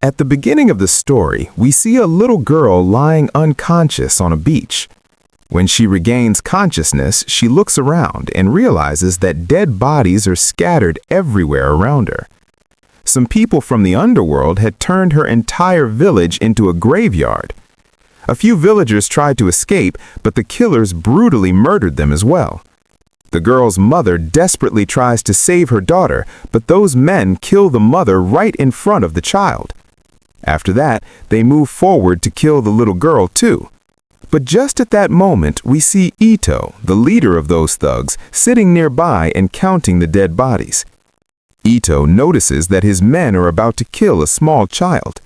At the beginning of the story, we see a little girl lying unconscious on a beach. When she regains consciousness, she looks around and realizes that dead bodies are scattered everywhere around her. Some people from the underworld had turned her entire village into a graveyard. A few villagers tried to escape, but the killers brutally murdered them as well. The girl's mother desperately tries to save her daughter, but those men kill the mother right in front of the child. After that, they move forward to kill the little girl too. But just at that moment, we see Ito, the leader of those thugs, sitting nearby and counting the dead bodies. Ito notices that his men are about to kill a small child.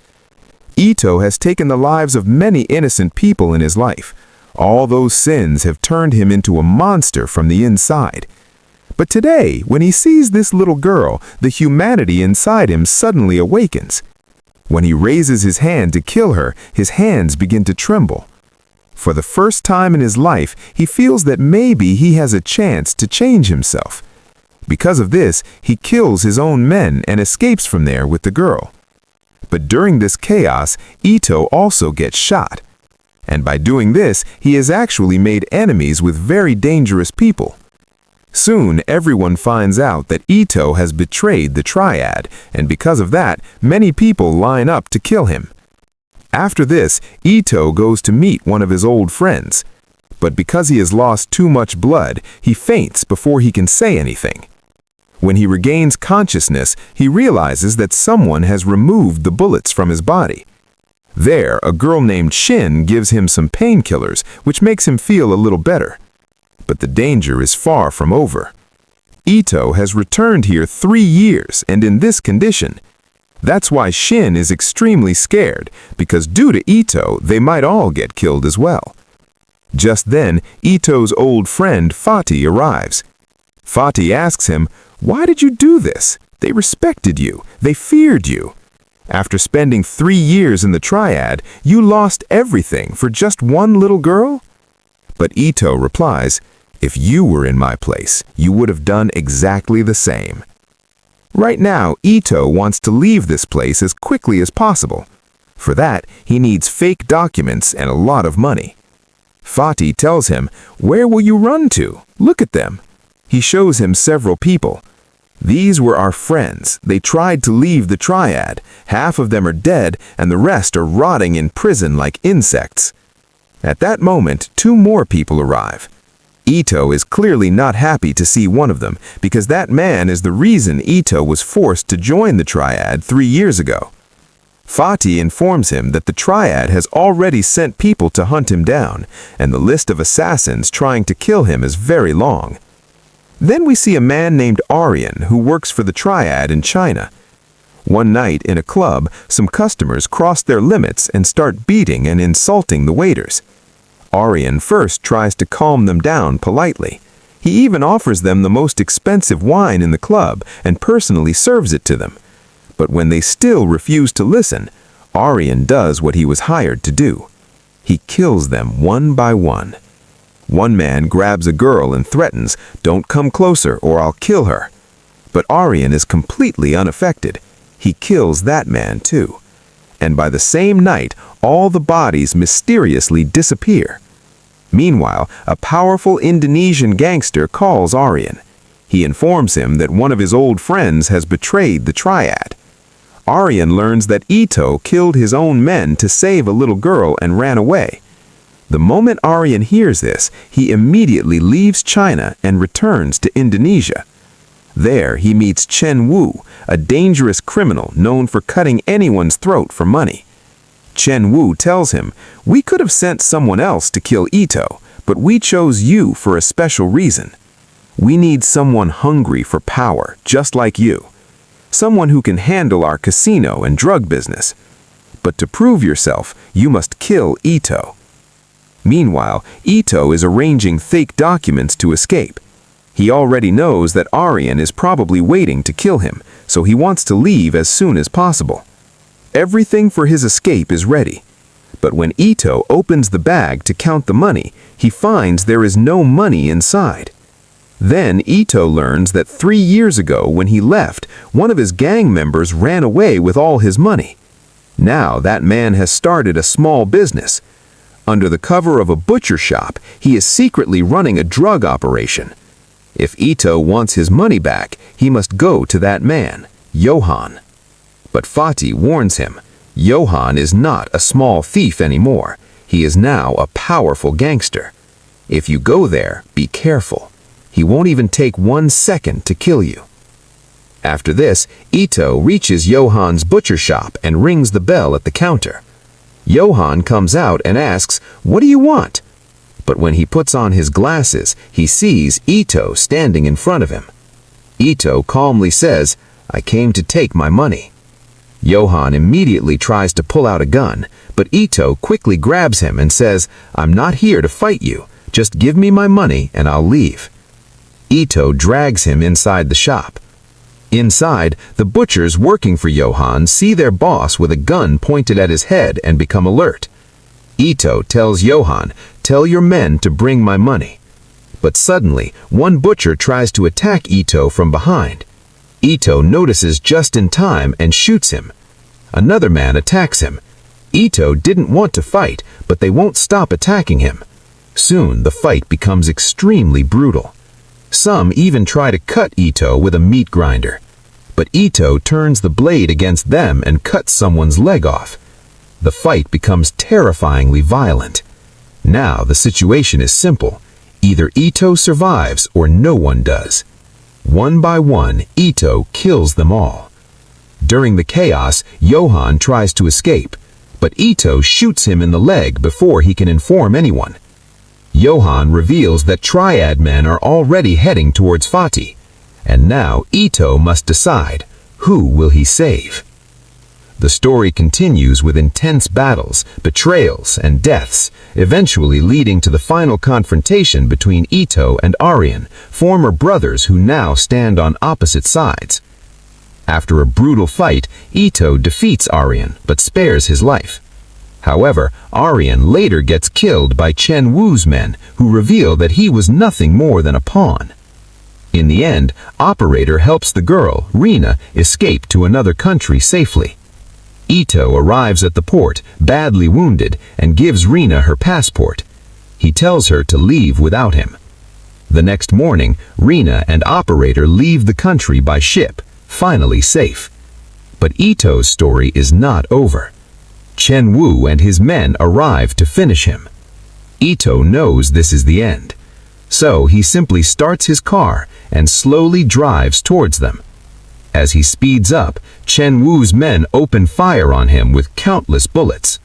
Ito has taken the lives of many innocent people in his life. All those sins have turned him into a monster from the inside. But today, when he sees this little girl, the humanity inside him suddenly awakens. When he raises his hand to kill her, his hands begin to tremble. For the first time in his life, he feels that maybe he has a chance to change himself. Because of this, he kills his own men and escapes from there with the girl. But during this chaos, Ito also gets shot. And by doing this, he has actually made enemies with very dangerous people. Soon, everyone finds out that Ito has betrayed the triad, and because of that, many people line up to kill him. After this, Ito goes to meet one of his old friends. But because he has lost too much blood, he faints before he can say anything. When he regains consciousness, he realizes that someone has removed the bullets from his body. There, a girl named Shin gives him some painkillers, which makes him feel a little better. But the danger is far from over. Ito has returned here 3 years and in this condition. That's why Shin is extremely scared, because due to Ito, they might all get killed as well. Just then, Ito's old friend Fatih arrives. Fatih asks him, "Why did you do this? They respected you. They feared you. After spending 3 years in the triad, you lost everything for just one little girl?" But Ito replies, "If you were in my place, you would have done exactly the same." Right now, Ito wants to leave this place as quickly as possible. For that, he needs fake documents and a lot of money. Fatih tells him, "Where will you run to? Look at them." He shows him several people. "These were our friends. They tried to leave the triad. Half of them are dead, and the rest are rotting in prison like insects." At that moment, 2 more people arrive. Ito is clearly not happy to see one of them, because that man is the reason Ito was forced to join the triad 3 years ago. Fatih informs him that the triad has already sent people to hunt him down, and the list of assassins trying to kill him is very long. Then we see a man named Aryan who works for the triad in China. One night in a club, some customers cross their limits and start beating and insulting the waiters. Aryan first tries to calm them down politely. He even offers them the most expensive wine in the club and personally serves it to them. But when they still refuse to listen, Aryan does what he was hired to do. He kills them one by one. One man grabs a girl and threatens, "Don't come closer or I'll kill her." But Aryan is completely unaffected. He kills that man too. And by the same night, all the bodies mysteriously disappear. Meanwhile, a powerful Indonesian gangster calls Aryan. He informs him that one of his old friends has betrayed the triad. Aryan learns that Ito killed his own men to save a little girl and ran away. The moment Aryan hears this, he immediately leaves China and returns to Indonesia. There, he meets Chen Wu, a dangerous criminal known for cutting anyone's throat for money. Chen Wu tells him, "We could have sent someone else to kill Ito, but we chose you for a special reason. We need someone hungry for power, just like you. Someone who can handle our casino and drug business. But to prove yourself, you must kill Ito." Meanwhile, Ito is arranging fake documents to escape. He already knows that Aryan is probably waiting to kill him, so he wants to leave as soon as possible. Everything for his escape is ready. But when Ito opens the bag to count the money, he finds there is no money inside. Then Ito learns that 3 years ago when he left, one of his gang members ran away with all his money. Now that man has started a small business. Under the cover of a butcher shop, he is secretly running a drug operation. If Ito wants his money back, he must go to that man, Johan. But Fatih warns him, Johan is not a small thief anymore. He is now a powerful gangster. If you go there, be careful. He won't even take 1 second to kill you. After this, Ito reaches Johan's butcher shop and rings the bell at the counter. Johan comes out and asks, "What do you want?" But when he puts on his glasses, he sees Ito standing in front of him. Ito calmly says, "I came to take my money." Johan immediately tries to pull out a gun, but Ito quickly grabs him and says, "I'm not here to fight you. Just give me my money and I'll leave." Ito drags him inside the shop. Inside, the butchers working for Johan see their boss with a gun pointed at his head and become alert. Ito tells Johan, "Tell your men to bring my money." But suddenly, one butcher tries to attack Ito from behind. Ito notices just in time and shoots him. Another man attacks him. Ito didn't want to fight, but they won't stop attacking him. Soon, the fight becomes extremely brutal. Some even try to cut Ito with a meat grinder. But Ito turns the blade against them and cuts someone's leg off. The fight becomes terrifyingly violent. Now the situation is simple. Either Ito survives or no one does. One by one, Ito kills them all. During the chaos, Johan tries to escape, but Ito shoots him in the leg before he can inform anyone. Johan reveals that Triad men are already heading towards Fatih, and now Ito must decide, who will he save? The story continues with intense battles, betrayals, and deaths, eventually leading to the final confrontation between Ito and Aryan, former brothers who now stand on opposite sides. After a brutal fight, Ito defeats Aryan but spares his life. However, Aryan later gets killed by Chen Wu's men, who reveal that he was nothing more than a pawn. In the end, Operator helps the girl, Rina, escape to another country safely. Ito arrives at the port, badly wounded, and gives Rina her passport. He tells her to leave without him. The next morning, Rina and Operator leave the country by ship, finally safe. But Ito's story is not over. Chen Wu and his men arrive to finish him. Ito knows this is the end. So he simply starts his car and slowly drives towards them. As he speeds up, Chen Wu's men open fire on him with countless bullets.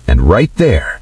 And right there,